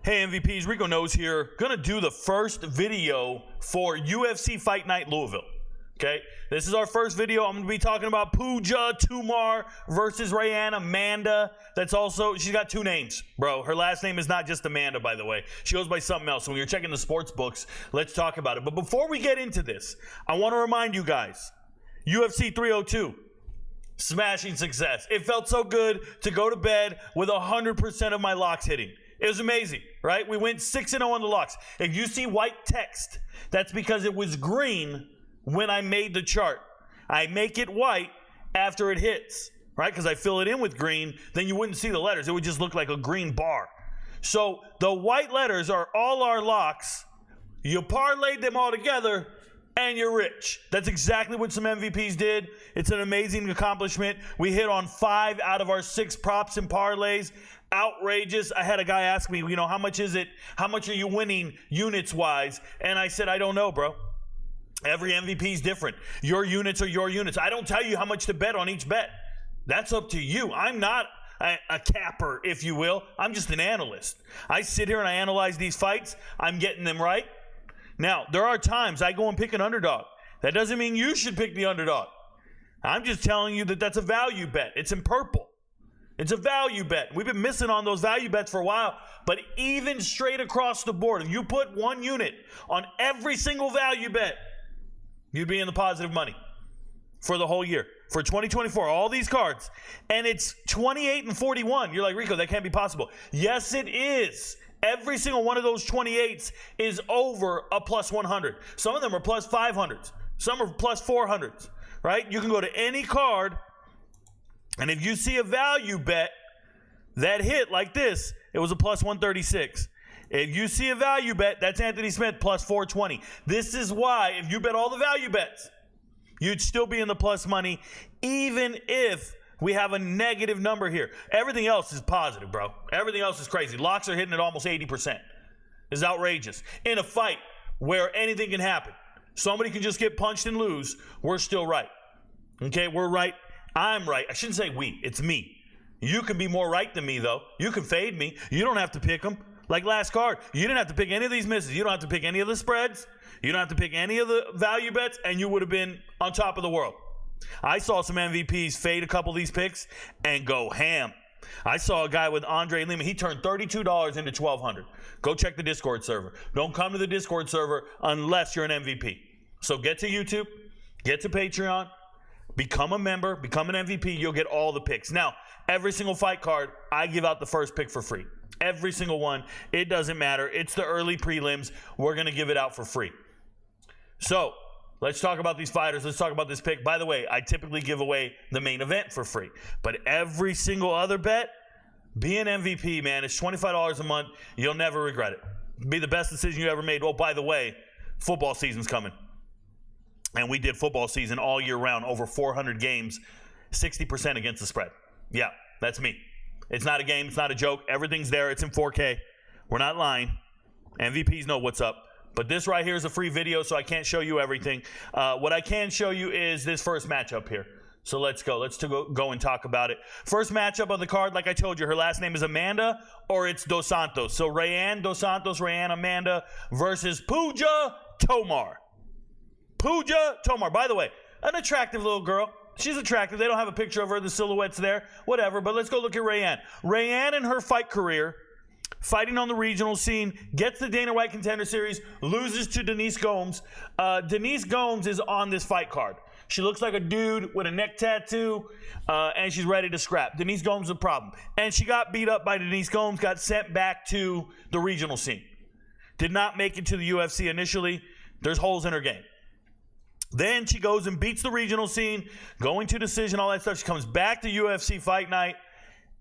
Hey MVPs, Rico Knows here. Gonna do the first video for UFC Fight Night Louisville. Okay, this is our first video. I'm gonna be talking about Puga, Tomar versus Rayanne, Amanda. She's got two names, bro. Her last name is not just Amanda, by the way. She goes by something else. So when you're checking the sports books, let's talk about it. But before we get into this, I want to remind you guys, UFC 302. Smashing success. It felt so good to go to bed with 100% of my locks hitting. It was amazing, right? We went 6-0 on the locks. If you see white text, that's because it was green when I made the chart. I make it white after it hits, right? Because I fill it in with green, then you wouldn't see the letters. It would just look like a green bar. So the white letters are all our locks. You parlayed them all together, and you're rich. That's exactly what some MVPs did. It's an amazing accomplishment. We hit on 5 out of our 6 props and parlays. Outrageous. I had a guy ask me, how much is it? How much are you winning units-wise? And I said, I don't know, bro. Every MVP is different. Your units are your units. I don't tell you how much to bet on each bet. That's up to you. I'm not a capper, if you will. I'm just an analyst. I sit here and I analyze these fights. I'm getting them right. Now, there are times I go and pick an underdog. That doesn't mean you should pick the underdog. I'm just telling you that that's a value bet. It's in purple. It's a value bet. We've been missing on those value bets for a while, but even straight across the board, if you put 1 unit on every single value bet, you'd be in the positive money for the whole year. For 2024, all these cards, and it's 28 and 41. You're like, Rico, that can't be possible. Yes, it is. Every single one of those 28s is over a plus 100. Some of them are plus 500s. Some are plus 400s, right? You can go to any card, and if you see a value bet that hit like this, it was a plus 136. If you see a value bet, that's Anthony Smith plus 420. This is why if you bet all the value bets, you'd still be in the plus money, even if we have a negative number here. Everything else is positive, bro. Everything else is crazy. Locks are hitting at almost 80%. It's outrageous. In a fight where anything can happen, somebody can just get punched and lose, we're still right. Okay, we're right. I'm right. I shouldn't say we. It's me. You can be more right than me, though. You can fade me. You don't have to pick them. Like last card, you didn't have to pick any of these misses. You don't have to pick any of the spreads. You don't have to pick any of the value bets, and you would have been on top of the world. I saw some MVPs fade a couple of these picks and go ham. I saw a guy with Andre Lima. He turned $32 into $1,200. Go check the Discord server. Don't come to the Discord server unless you're an MVP. So get to YouTube, get to Patreon, become a member, become an MVP. You'll get all the picks. Now, every single fight card, I give out the first pick for free. Every single one. It doesn't matter. It's the early prelims. We're going to give it out for free. So, let's talk about these fighters. Let's talk about this pick. By the way, I typically give away the main event for free. But every single other bet, be an MVP, man. It's $25 a month. You'll never regret it. It'll be the best decision you ever made. Oh, by the way, football season's coming. And we did football season all year round, over 400 games, 60% against the spread. Yeah, that's me. It's not a game. It's not a joke. Everything's there. It's in 4K. We're not lying. MVPs know what's up. But this right here is a free video, so I can't show you everything. What I can show you is this first matchup here. So let's go. Let's go and talk about it. First matchup on the card, like I told you, her last name is Amanda or it's Dos Santos. So Rayanne Dos Santos, Rayanne Amanda versus Puga Tomar. Puga Tomar. By the way, an attractive little girl. She's attractive. They don't have a picture of her. The silhouette's there. Whatever. But let's go look at Rayanne. Rayanne in her fight career, fighting on the regional scene, gets the Dana White Contender Series, loses to Denise Gomes. Denise Gomes is on this fight card. She looks like a dude with a neck tattoo, and she's ready to scrap. Denise Gomes is a problem. And she got beat up by Denise Gomes, got sent back to the regional scene. Did not make it to the UFC initially. There's holes in her game. Then she goes and beats the regional scene, going to decision, all that stuff. She comes back to UFC Fight Night,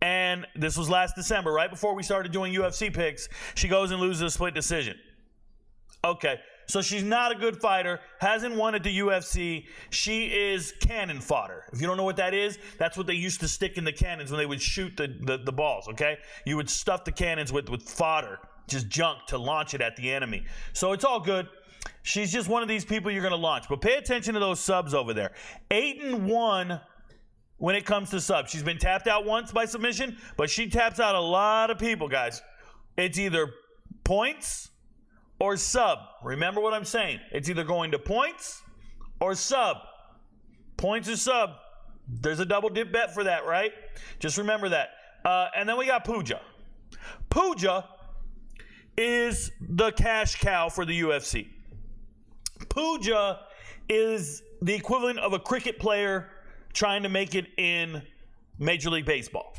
and this was last December, right before we started doing UFC picks. She goes and loses a split decision. Okay, so she's not a good fighter, hasn't won at the UFC. She is cannon fodder. If you don't know what that is, that's what they used to stick in the cannons when they would shoot the balls, okay? You would stuff the cannons with fodder, just junk, to launch it at the enemy. So it's all good. She's just one of these people you're going to launch. But pay attention to those subs over there. 8-1 when it comes to subs. She's been tapped out once by submission, but she taps out a lot of people, guys. It's either Points or sub. Remember what I'm saying. It's either going to points or sub. Points or sub. There's a double dip bet for that, right? Just remember that. And then we got Puga. Puga is the cash cow for the UFC. Puga is the equivalent of a cricket player trying to make it in Major League Baseball.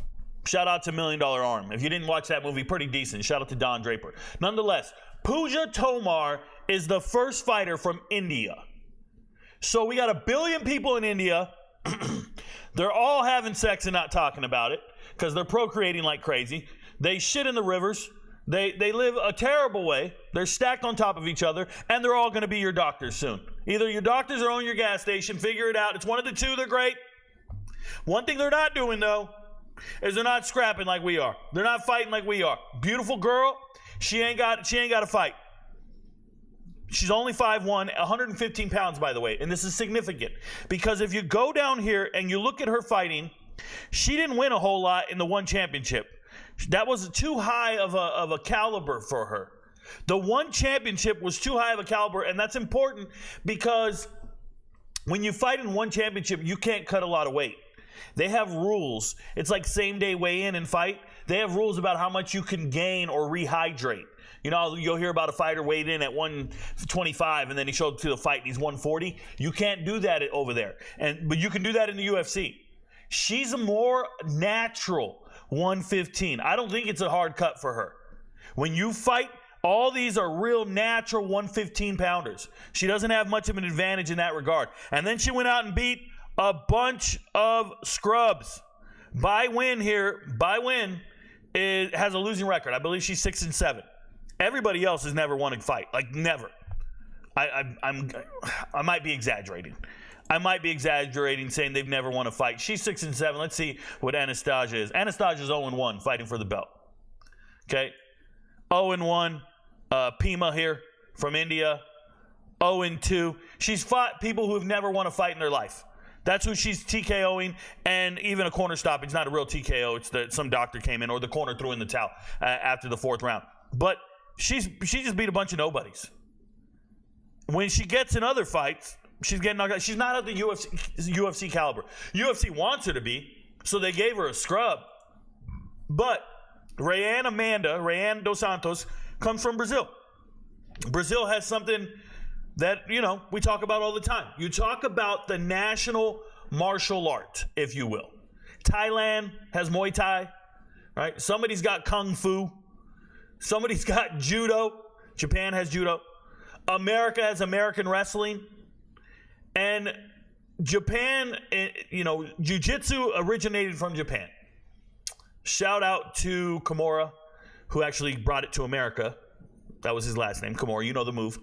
Shout out to $1 Million Arm. If you didn't watch that movie, pretty decent. Shout out to Don Draper. Nonetheless, Puga Tomar is the first fighter from India. So we got 1 billion people in India. They're all having sex and not talking about it because they're procreating like crazy. They shit in the rivers. They live a terrible way. They're stacked on top of each other, and they're all going to be your doctors soon. Either your doctors or own your gas station. Figure it out. It's one of the two. They're great. One thing they're not doing, though, is they're not scrapping like we are. They're not fighting like we are. Beautiful girl, she ain't got to fight. She's only 5'1", 115 pounds, by the way. And this is significant because if you go down here and you look at her fighting, she didn't win a whole lot in the one championship. That was too high of a caliber for her. The one championship was too high of a caliber, and that's important because when you fight in one championship, you can't cut a lot of weight. They have rules. It's like same-day weigh-in and fight. They have rules about how much you can gain or rehydrate. You know, you'll hear about a fighter weighed in at 125 and then he showed up to the fight and he's 140. You can't do that over there. But you can do that in the UFC. She's a more natural 115. I don't think it's a hard cut for her. When you fight, all these are real natural 115 pounders. She doesn't have much of an advantage in that regard. And then she went out and beat a bunch of scrubs. By win, it has a losing record. I believe she's 6-7. Everybody else has never won a fight. Like, never. I might be exaggerating. I might be exaggerating saying they've never won a fight. She's 6-7. Let's see what Anastasia is. Anastasia's 0-1 fighting for the belt. Okay? 0-1. Pima here from India. 0-2. She's fought people who have never won a fight in their life. That's who she's TKOing, and even a corner stoppage. Not a real TKO. It's that some doctor came in or the corner threw in the towel after the 4th round. But she just beat a bunch of nobodies. When she gets in other fights, she's getting knocked out. She's not at the UFC caliber. UFC wants her to be, so they gave her a scrub. But Rayanne dos Santos comes from Brazil. Brazil has something that, you know, we talk about all the time. You talk about the national martial art, if you will. Thailand has Muay Thai, right? Somebody's got Kung Fu. Somebody's got Judo. Japan has Judo. America has American wrestling. And Japan, you know, Jiu-Jitsu originated from Japan. Shout out to Kimura, who actually brought it to America. That was his last name, Kimura. You know the move.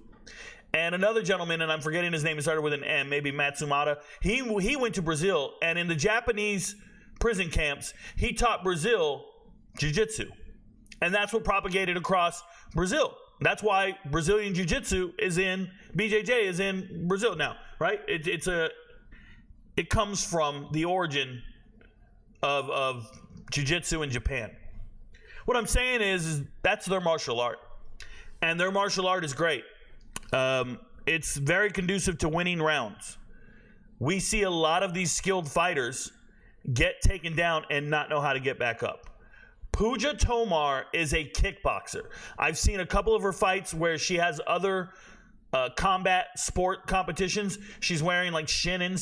And another gentleman, and I'm forgetting his name, it started with an M, maybe Matsumata. He went to Brazil, and in the Japanese prison camps, he taught Brazil Jiu-Jitsu. And that's what propagated across Brazil. That's why Brazilian Jiu-Jitsu BJJ is in Brazil now, right? It comes from the origin of Jiu-Jitsu in Japan. What I'm saying is that's their martial art. And their martial art is great. It's very conducive to winning rounds. We see a lot of these skilled fighters get taken down and not know how to get back up. Puga Tomar is a kickboxer. I've seen a couple of her fights where she has other combat sport competitions. She's wearing like shin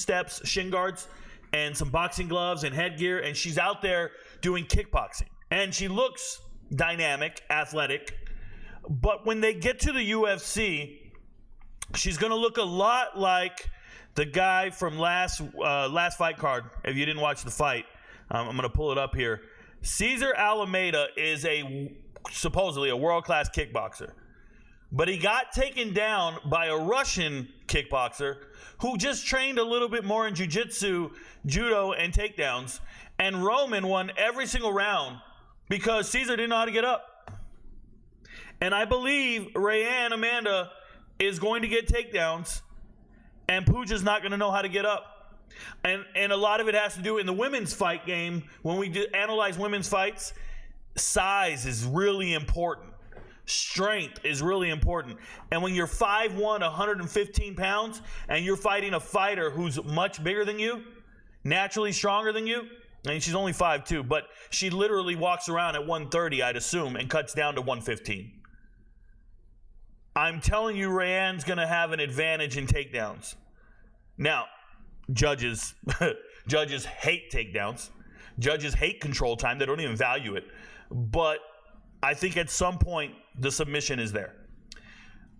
guards, and some boxing gloves and headgear, and she's out there doing kickboxing. And she looks dynamic, athletic. But when they get to the UFC, she's going to look a lot like the guy from last fight card. If you didn't watch the fight, I'm going to pull it up here. Cesar Alameda is supposedly a world-class kickboxer. But he got taken down by a Russian kickboxer who just trained a little bit more in jiu-jitsu, judo, and takedowns. And Roman won every single round because Cesar didn't know how to get up. And I believe Rayanne Amanda is going to get takedowns, and Puja's not going to know how to get up. And a lot of it has to do in the women's fight game. When we analyze women's fights, size is really important. Strength is really important. And when you're 5'1", 115 pounds, and you're fighting a fighter who's much bigger than you, naturally stronger than you, I mean, she's only 5'2", but she literally walks around at 130, I'd assume, and cuts down to 115. I'm telling you, Rayanne's going to have an advantage in takedowns. Now, judges hate takedowns. Judges hate control time. They don't even value it. But I think at some point, the submission is there.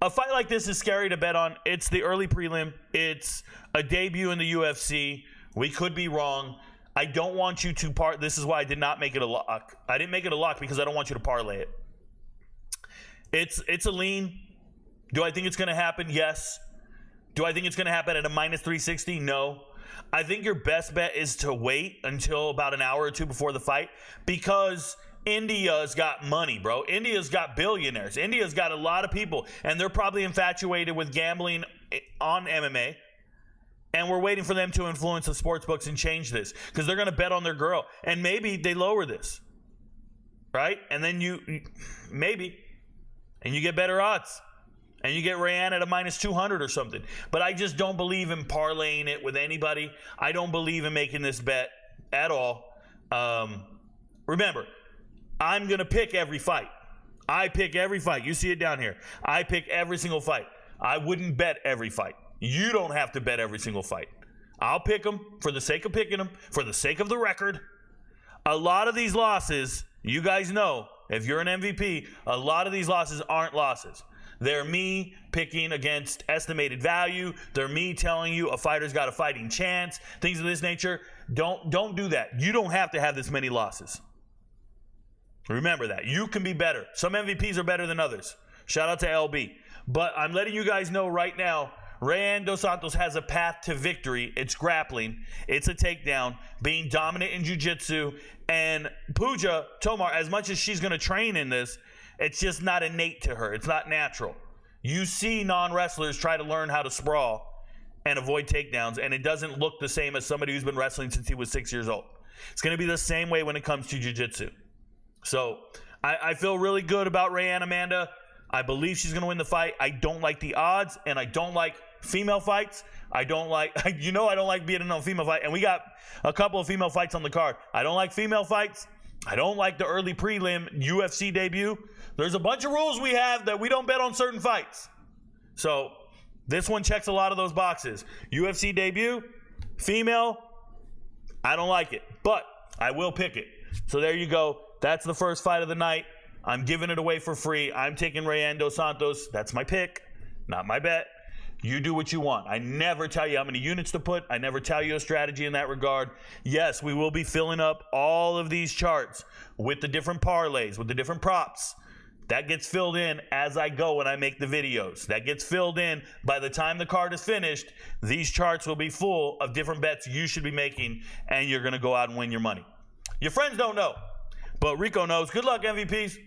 A fight like this is scary to bet on. It's the early prelim. It's a debut in the UFC. We could be wrong. I don't want you to this is why I did not make it a lock. I didn't make it a lock because I don't want you to parlay it. It's a lean. Do I think it's going to happen? Yes. Do I think it's going to happen at a minus 360? No. I think your best bet is to wait until about an hour or two before the fight, because India's got money, bro. India's got billionaires. India's got a lot of people, and they're probably infatuated with gambling on MMA. And we're waiting for them to influence the sports books and change this, because they're going to bet on their girl. And maybe they lower this, right? And then you get better odds. And you get Rayanne at a minus 200 or something. But I just don't believe in parlaying it with anybody. I don't believe in making this bet at all. Remember, I'm going to pick every fight. I pick every fight. You see it down here. I pick every single fight. I wouldn't bet every fight. You don't have to bet every single fight. I'll pick them for the sake of picking them, for the sake of the record. A lot of these losses, you guys know, if you're an MVP, a lot of these losses aren't losses. They're me picking against estimated value. They're me telling you a fighter's got a fighting chance, things of this nature. Don't do that. You don't have to have this many losses. Remember that. You can be better. Some MVPs are better than others. Shout out to LB. But I'm letting you guys know right now, Rayanne Dos Santos has a path to victory. It's grappling. It's a takedown, being dominant in jiu-jitsu. And Puga, Tomar, as much as she's going to train in this, it's just not innate to her. It's not natural. You see non-wrestlers try to learn how to sprawl and avoid takedowns, and it doesn't look the same as somebody who's been wrestling since he was 6 years old. It's going to be the same way when it comes to jiu-jitsu. So I feel really good about Rayanne Amanda. I believe she's going to win the fight. I don't like the odds, and I don't like female fights. I don't like being on a female fight, and we got a couple of female fights on the card. I don't like female fights. I don't like the early prelim UFC debut. There's a bunch of rules we have that we don't bet on certain fights. So this one checks a lot of those boxes. UFC debut, female, I don't like it, but I will pick it. So there you go. That's the first fight of the night. I'm giving it away for free. I'm taking Rayanne Dos Santos. That's my pick, not my bet. You do what you want. I never tell you how many units to put. I never tell you a strategy in that regard. Yes, we will be filling up all of these charts with the different parlays, with the different props. That gets filled in as I go when I make the videos. That gets filled in by the time the card is finished. These charts will be full of different bets you should be making, and you're going to go out and win your money. Your friends don't know, but Rico knows. Good luck, MVPs.